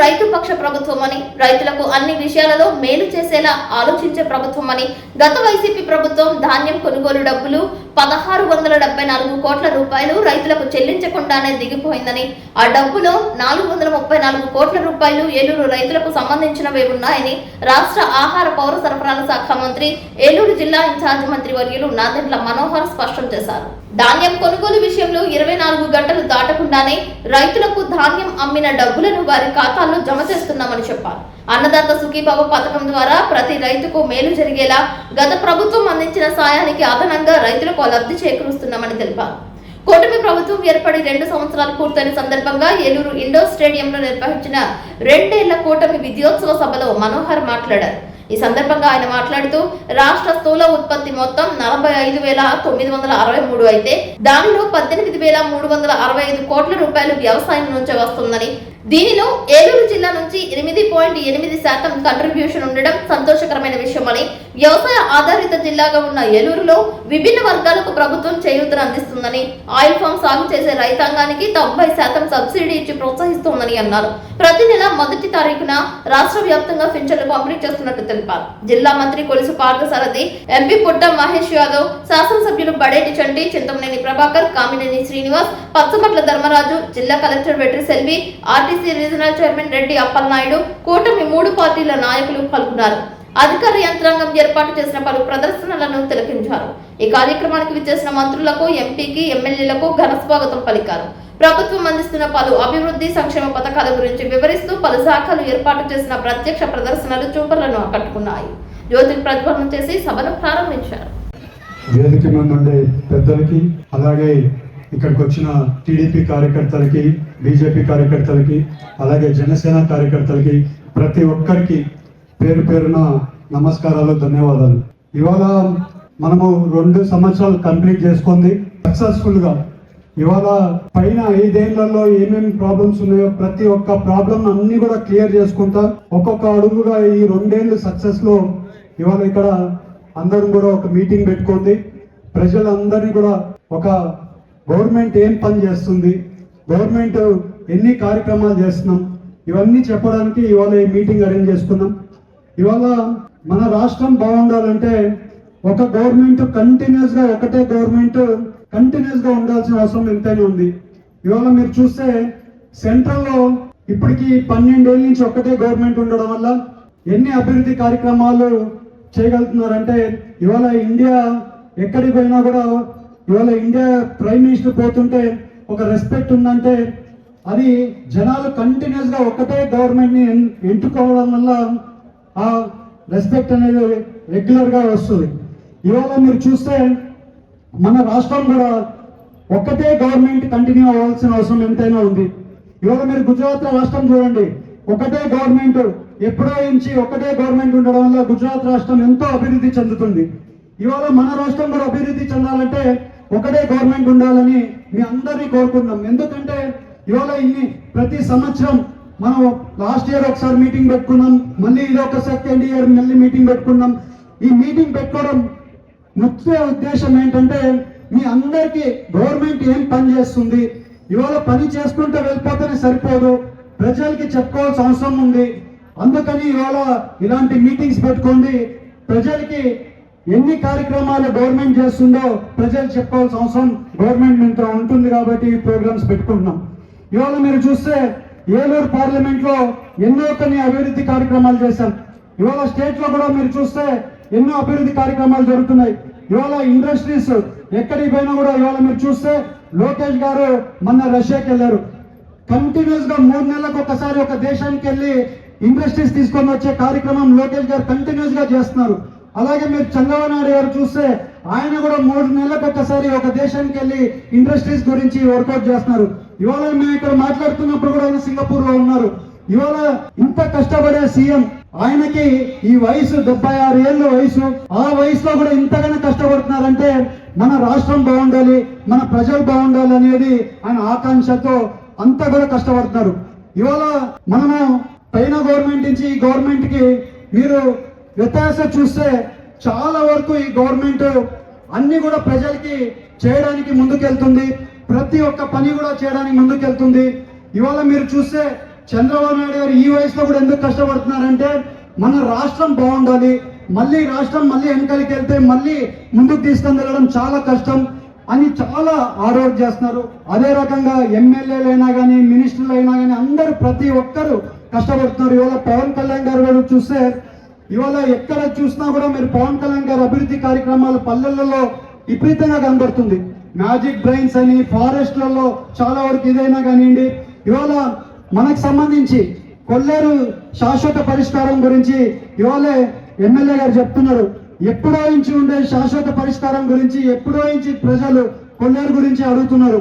రైతు పక్ష ప్రభుత్వమని, రైతులకు అన్ని విషయాలలో మేలు చేసేలా ఆలోచించే ప్రభుత్వమని, గత వైసీపీ ప్రభుత్వం ధాన్యం కొనుగోలు డబ్బులు 1674 కోట్ల రూపాయలు రైతులకు చెల్లించకుండానే దిగిపోయిందని, ఆ డబ్బులో 434 కోట్ల రూపాయలు ఏలూరు రైతులకు సంబంధించినవే ఉన్నాయని రాష్ట్ర ఆహార పౌర సరఫరాల శాఖ మంత్రి, ఏలూరు జిల్లా ఇన్ఛార్జ్ మంత్రి వర్యులు నాదెండ్ల మనోహర్ స్పష్టం చేశారు. ధాన్యం కొనుగోలు విషయంలో 24 గంటలు దాటకుండానే రైతులకు ధాన్యం అమ్మిన డబ్బులను వారి ఖాతాల్లో జమ చేస్తున్నామని చెప్పారు. అన్నదాత సుఖీభావ పథకం ద్వారా ప్రతి రైతుకు మేలు జరిగేలా గత ప్రభుత్వం అందించిన సాయానికి అదనంగా రైతులకు లబ్ధి చేకూరుస్తున్నామని తెలిపారు. కూటమి ప్రభుత్వం ఏర్పడి 2 సంవత్సరాలు పూర్తయిన సందర్భంగా ఏలూరు ఇండోర్ స్టేడియంలో నిర్వహించిన 2 ఏళ్ల కూటమి విద్యోత్సవ సభలో మనోహర్ మాట్లాడారు. ఈ సందర్భంగా ఆయన మాట్లాడుతూ రాష్ట్ర స్థూల ఉత్పత్తి మొత్తం 45,963 అయితే దానిలో 18,365 కోట్ల రూపాయలు వ్యవసాయం నుంచే వస్తుందని, దీనిలో ఏలూరు జిల్లా నుంచి 8.8% కంట్రిబ్యూషన్ ఉండడం సంతోషకరమైన విషయమని, వ్యవసాయ ఆధారిత జిల్లాగా ఉన్న ఏలూరులో విభిన్న వర్గాలకు ప్రభుత్వం చేయూతను అందిస్తుందని, ఆయిల్ ఫామ్ సాగు చేసే రైతాంగానికి 90% సబ్సిడీ ఇచ్చి ప్రోత్సహిస్తోందని అన్నారు. ప్రతి నెల 1వ తారీఖున రాష్ట్ర వ్యాప్తంగా పింఛన్లు పంపిణీ చేస్తున్నట్టు తెలిపారు. జిల్లా మంత్రి కొలుసు పార్థసారథి, ఎంపీ పుట్ట మహేష్ యాదవ్, శాసనసభ్యులు బడేటి చంటి, చింతమనేని ప్రభాకర్, కామినేని శ్రీనివాస్, పచ్చమట్ల ధర్మరాజు, జిల్లా collector Vetri Selvi, RTC regional chairman Reddy Appalanaidu, కూటమి 3 పార్టీల నాయకులు పాల్గొన్నారు. అధికార యంత్రాంగం ఏర్పాటు చేసిన పలు ప్రదర్శనలను తిలకించారు. ఈ కార్యక్రమానికి విచ్చేసిన మంత్రులకు, ఎంపీకి, ఎమ్మెల్యేలకు ఘన స్వాగతం పలికారు. ప్రభుత్వం అందిస్తున్న పలు అభివృద్ధి సంక్షేమ పథకాల గురించి వివరిస్తూ పలు శాఖలు ఏర్పాటు చేసిన ప్రత్యక్ష ప్రదర్శనలు చూపలను ఆకట్టుకున్నాయి. జ్యోతి ప్రజ్వలనం చేసి సభను ప్రారంభించారు. వేదిక మీద ఉండే పెద్దలకి, అలాగే ఇక్కడికి వచ్చిన టీడీపీ కార్యకర్తలకి, బీజేపీ కార్యకర్తలకి, అలాగే జనసేన కార్యకర్తలకి, ప్రతి ఒక్కరికి పేరు పేరున నమస్కారాలు, ధన్యవాదాలు. ఇవాళ మనము 2 సంవత్సరాలు కంప్లీట్ చేసుకుంది సక్సెస్ఫుల్ గా. ఇవాళ పైన 5 ఏళ్లలో ఏమేమి ప్రాబ్లమ్స్ ఉన్నాయో ప్రతి ఒక్క ప్రాబ్లం అన్ని కూడా క్లియర్ చేసుకుంటా ఒక్కొక్క అడుగుగా ఈ 2 ఏళ్ళు సక్సెస్ లో ఇవాళ ఇక్కడ అందరం కూడా ఒక మీటింగ్ పెట్టుకుంది. ప్రజలందరినీ కూడా ఒక గవర్నమెంట్ ఏం పని చేస్తుంది, గవర్నమెంట్ ఎన్ని కార్యక్రమాలు చేస్తున్నాం, ఇవన్నీ చెప్పడానికి ఇవాళ ఈ మీటింగ్ అరేంజ్ చేసుకున్నాం. ఇవాళ మన రాష్ట్రం బాగుండాలంటే ఒక గవర్నమెంట్ కంటిన్యూస్ గా, ఒకటే గవర్నమెంట్ కంటిన్యూస్ గా ఉండాల్సిన అవసరం ఎంతైనా ఉంది. ఇవాళ మీరు చూస్తే సెంట్రల్ లో ఇప్పటికి 12 ఏళ్ళ నుంచి ఒకటే గవర్నమెంట్ ఉండడం వల్ల ఎన్ని అభివృద్ధి కార్యక్రమాలు చేయగలుగుతున్నారంటే, ఇవాళ ఇండియా ఎక్కడికి పోయినా కూడా ఇవాళ ఇండియా ప్రైమ్ మినిస్టర్ పోతుంటే ఒక రెస్పెక్ట్ ఉందంటే అది జనాలు కంటిన్యూస్ గా ఒకటే గవర్నమెంట్ ని ఎంచుకోవడం వల్ల ఆ రెస్పెక్ట్ అనేది రెగ్యులర్ గా వస్తుంది. ఇవాళ మీరు చూస్తే మన రాష్ట్రం కూడా ఒక్కటే గవర్నమెంట్ కంటిన్యూ అవ్వాల్సిన అవసరం ఎంతైనా ఉంది. ఇవాళ మీరు గుజరాత్ రాష్ట్రం చూడండి, ఒకటే గవర్నమెంట్ ఎప్పుడో నుంచి ఒకటే గవర్నమెంట్ ఉండడం వల్ల గుజరాత్ రాష్ట్రం ఎంతో అభివృద్ధి చెందుతుంది. ఇవాళ మన రాష్ట్రం కూడా అభివృద్ధి చెందాలంటే ఒకటే గవర్నమెంట్ ఉండాలని మీ అందరినీ కోరుకుంటున్నాం. ఎందుకంటే ఇవాళ ప్రతి సంవత్సరం మనం లాస్ట్ ఇయర్ ఒకసారి మీటింగ్ పెట్టుకున్నాం, మళ్ళీ ఇది ఒక సెకండ్ ఇయర్ మళ్ళీ మీటింగ్ పెట్టుకున్నాం. ఈ మీటింగ్ పెట్టుకోవడం ముఖ్య ఉద్దేశం ఏంటంటే మీ అందరికీ గవర్నమెంట్ ఏం పని చేస్తుంది, ఇవాళ పని చేసుకుంటూ వెళ్ళిపోతేనే సరిపోదు, ప్రజలకి చెప్పుకోవాల్సిన అవసరం ఉంది. అందుకని ఇవాళ ఇలాంటి మీటింగ్స్ పెట్టుకోండి. ప్రజలకి ఎన్ని కార్యక్రమాలు గవర్నమెంట్ చేస్తుందో ప్రజలు చెప్పుకోవాల్సిన అవసరం గవర్నమెంట్ మీద ఉంటుంది కాబట్టి ఈ ప్రోగ్రామ్స్ పెట్టుకుంటున్నాం. ఇవాళ మీరు చూస్తే ఏలూరు పార్లమెంట్ లో ఎన్నో కొన్ని అభివృద్ధి కార్యక్రమాలు చేశాం. ఇవాళ స్టేట్ లో కూడా మీరు చూస్తే ఎన్నో అభివృద్ధి కార్యక్రమాలు జరుగుతున్నాయి. ఇవాళ ఇండస్ట్రీస్ ఎక్కడికి పోయినా కూడా ఇవాళ మీరు చూస్తే లోకేష్ గారు మొన్న రష్యాకి వెళ్ళారు. కంటిన్యూస్ గా 3 నెలలకు ఒకసారి ఒక దేశానికి వెళ్ళి ఇండస్ట్రీస్ తీసుకొని వచ్చే కార్యక్రమం లోకేష్ గారు కంటిన్యూస్ గా చేస్తున్నారు. అలాగే మీరు చంద్రబాబు నాయుడు గారు చూస్తే ఆయన కూడా 3 నెలలకు ఒకసారి ఒక దేశానికి వెళ్ళి ఇండస్ట్రీస్ గురించి వర్కౌట్ చేస్తున్నారు. ఇవాళ మేము ఇక్కడ మాట్లాడుతున్నప్పుడు కూడా ఆయన సింగపూర్ లో ఉన్నారు. ఇవాళ ఇంత కష్టపడే సీఎం, ఆయనకి ఈ వయసు 76 ఏళ్ళ వయసు, ఆ వయసులో కూడా ఇంతగానో కష్టపడుతున్నారంటే మన రాష్ట్రం బాగుండాలి, మన ప్రజలు బాగుండాలి అనేది ఆయన ఆకాంక్షతో అంతా కూడా కష్టపడుతున్నారు. ఇవాళ మనము పైన గవర్నమెంట్ నుంచి ఈ గవర్నమెంట్ కి మీరు వ్యత్యాసం చూస్తే చాలా వరకు ఈ గవర్నమెంట్ అన్ని కూడా ప్రజలకి చేయడానికి ముందుకెళ్తుంది, ప్రతి ఒక్క పని కూడా చేయడానికి ముందుకెళ్తుంది. ఇవాళ మీరు చూస్తే చంద్రబాబు నాయుడు గారు ఈ వయసులో కూడా ఎందుకు కష్టపడుతున్నారంటే మన రాష్ట్రం బాగుండాలి, మళ్ళీ రాష్ట్రం మళ్ళీ వెనకాలకి వెళ్తే మళ్ళీ ముందుకు తీసుకొని వెళ్ళడం చాలా కష్టం అని చాలా హార్డ్ వర్క్ చేస్తున్నారు. అదే రకంగా ఎమ్మెల్యేలు అయినా కానీ మినిస్టర్లు అయినా కానీ అందరూ ప్రతి ఒక్కరు కష్టపడుతున్నారు. ఇవాళ పవన్ కళ్యాణ్ గారు కూడా చూస్తే ఇవాళ ఎక్కడ చూసినా కూడా మీరు పవన్ కళ్యాణ్ గారు అభివృద్ధి కార్యక్రమాలు పల్లెలలో విపరీతంగా కనబడుతుంది. మ్యాజిక్ బ్రెయిన్స్ అని ఫారెస్ట్లలో చాలా వరకు ఇదైనా కానివ్వండి. ఇవాళ మనకు సంబంధించి కొల్లేరు శాశ్వత పరిష్కారం గురించి ఇవాళ ఎమ్మెల్యే గారు చెప్తున్నారు. ఎప్పుడో నుంచి ఉండే శాశ్వత పరిష్కారం గురించి ఎప్పుడో నుంచి ప్రజలు కొల్లేరు గురించి అడుగుతున్నారు.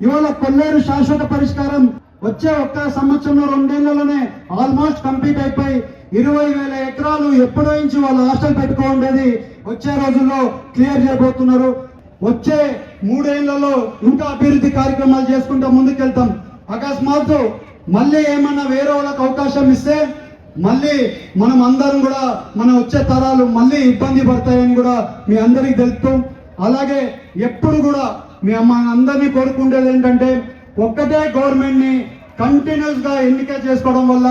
ఇవాళ కొల్లేరు శాశ్వత పరిష్కారం వచ్చే ఒక్క సంవత్సరంలో 2 ఏళ్లలోనే ఆల్మోస్ట్ కంప్లీట్ అయిపోయి 20,000 ఎకరాలు ఎప్పుడో నుంచి వాళ్ళు హాస్టల్ పెట్టుకోండేది వచ్చే రోజుల్లో క్లియర్ చేయబోతున్నారు. వచ్చే 3 ఏళ్లలో ఇంకా అభివృద్ధి కార్యక్రమాలు చేసుకుంటూ ముందుకెళ్తాం. అకస్మాత్తు మళ్ళీ ఏమన్నా వేరే వాళ్ళకి అవకాశం ఇస్తే మళ్ళీ మనం అందరం కూడా మన వచ్చే తరాలు మళ్ళీ ఇబ్బంది పడతాయని కూడా మీ అందరికీ తెలుపుతాం. అలాగే ఎప్పుడు కూడా మా అందరినీ కోరుకుండేది ఏంటంటే ఒక్కటే గవర్నమెంట్ని కంటిన్యూస్ గా ఎన్నిక చేసుకోవడం వల్ల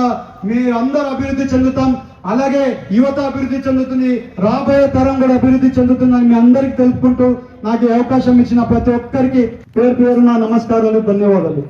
మీరు అందరూ అభివృద్ధి చెందుతాం. అలాగే యువత అభివృద్ధి చెందుతుంది, రాబోయే తరం కూడా అభివృద్ధి చెందుతుందని మీ అందరికీ తెలుపుకుంటూ నాకు అవకాశం ఇచ్చిన ప్రతి ఒక్కరికి పేరు పేరున నమస్కారాలు, ధన్యవాదాలు.